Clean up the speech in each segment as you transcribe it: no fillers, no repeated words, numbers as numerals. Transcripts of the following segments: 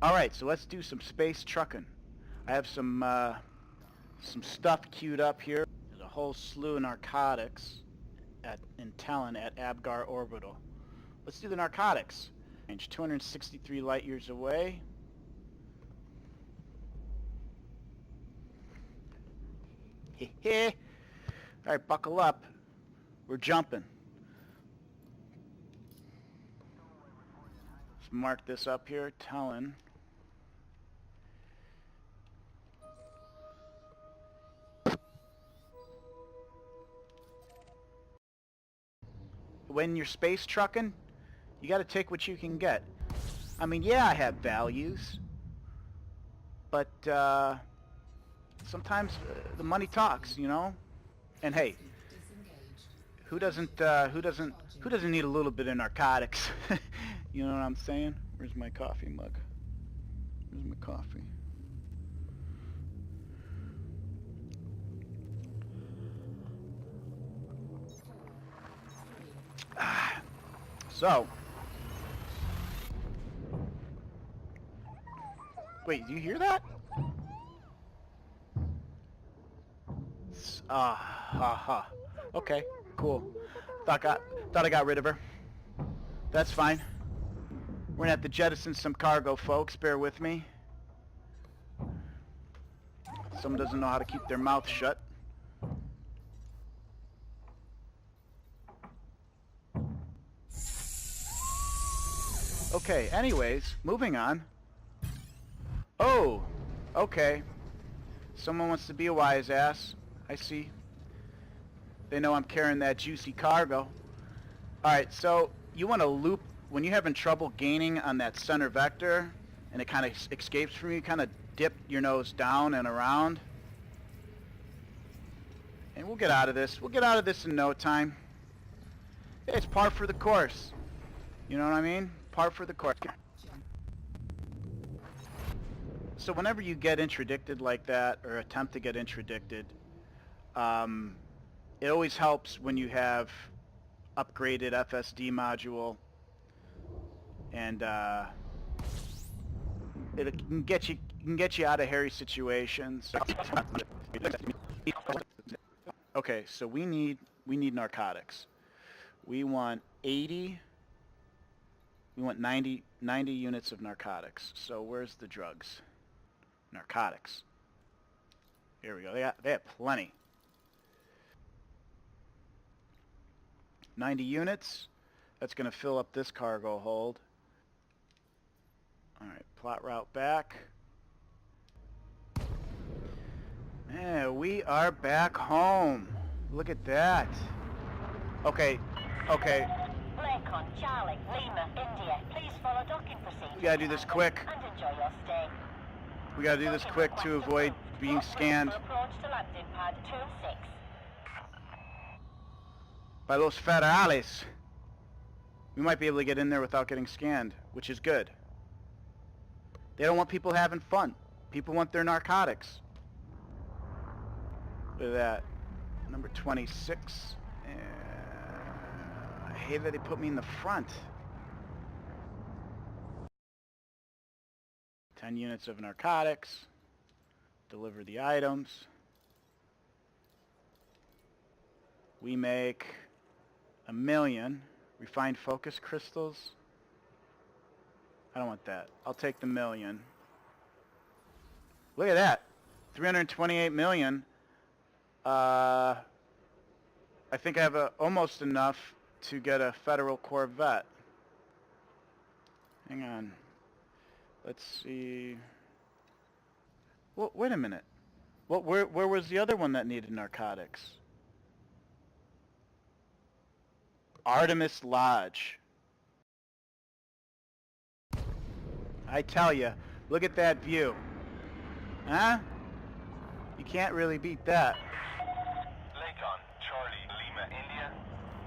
Alright, so let's do some space trucking. I have some stuff queued up here. There's a whole slew of narcotics in Talon at Abgar Orbital. Let's do the narcotics. Range 263 light years away. Heh. Alright, buckle up. We're jumping. Let's mark this up here. Talon. When you're space trucking, you gotta take what you can get. I mean, yeah, I have values, but sometimes the money talks, you know. And hey, who doesn't need a little bit of narcotics? You know what I'm saying? Where's my coffee mug? Where's my coffee? So, wait, do you hear that? Okay, cool. Thought I got rid of her. That's fine. We're gonna have to jettison some cargo, folks. Bear with me. Someone doesn't know how to keep their mouth shut. Okay, anyways, moving on. Oh, okay. Someone wants to be a wise ass. I see. They know I'm carrying that juicy cargo. Alright, so you want to loop, when you're having trouble gaining on that center vector, and it kind of escapes from you, kind of dip your nose down and around. And we'll get out of this. We'll get out of this in no time. It's par for the course. You know what I mean? Par for the course. So whenever you get interdicted like that, or attempt to get interdicted, it always helps when you have upgraded FSD module, and it can get you out of hairy situations. Okay, so we need narcotics. We want 80. We want 90 units of narcotics. So where's the drugs? Narcotics. Here we go. They have plenty. 90 units. That's going to fill up this cargo hold. Alright, plot route back. Yeah, we are back home. Look at that. Okay. Lincoln, Charlie, Lima, India. Please follow docking procedures. We gotta do this quick. And enjoy your stay. We gotta do this quick to avoid being scanned Approach to landing pad 26. by los federales. We might be able to get in there without getting scanned, which is good. They don't want people having fun. People want their narcotics. Look at that. Number 26. I hate that they put me in the front. 10 units of narcotics. Deliver the items. We make 1 million refined focus crystals. I don't want that. I'll take the 1 million. Look at that. 328 million. I think I have almost enough to get a federal Corvette. Hang on. Let's see. Well, wait a minute. Well, where was the other one that needed narcotics? Artemis Lodge. I tell you, look at that view. Huh? You can't really beat that. Lincoln, Charlie, Lima, India.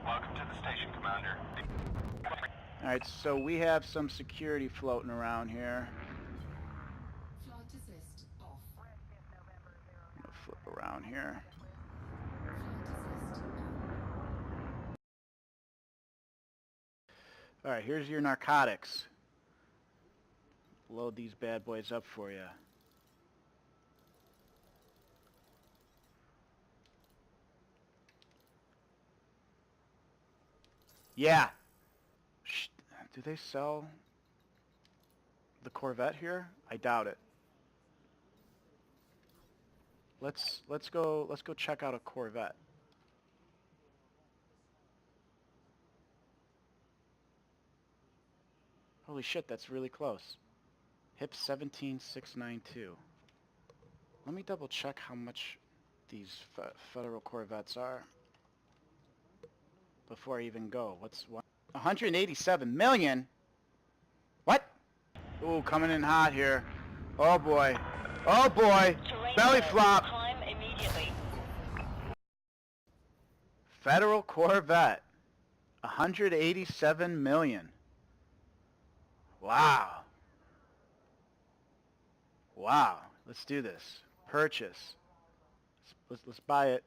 Welcome to the station, Commander. Alright, so we have some security floating around here. Flight assist off. I'm gonna flip around here. Flight assist on. Alright, here's your narcotics. load these bad boys up for you. Yeah. Do they sell the Corvette here? I doubt it. Let's go check out a Corvette. Holy shit, that's really close. HIP 17692. Let me double check how much these federal Corvettes are before I even go. What's 187 million? What? Ooh, coming in hot here. Oh boy. Oh boy. Terrain Belly alert. flop. Climb immediately. Federal Corvette. 187 million. Wow. Wow. Let's do this. Purchase. Let's buy it.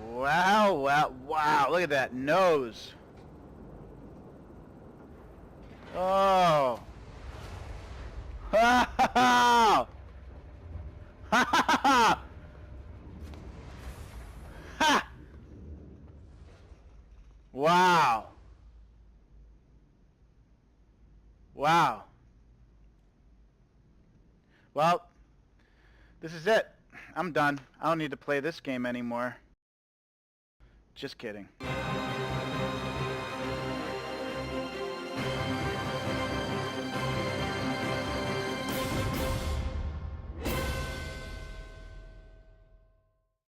Wow, wow, wow. Look at that nose. Oh. Ha ha ha. Ha ha ha. Ha. Wow. Wow. Well, this is it. I'm done. I don't need to play this game anymore. Just kidding.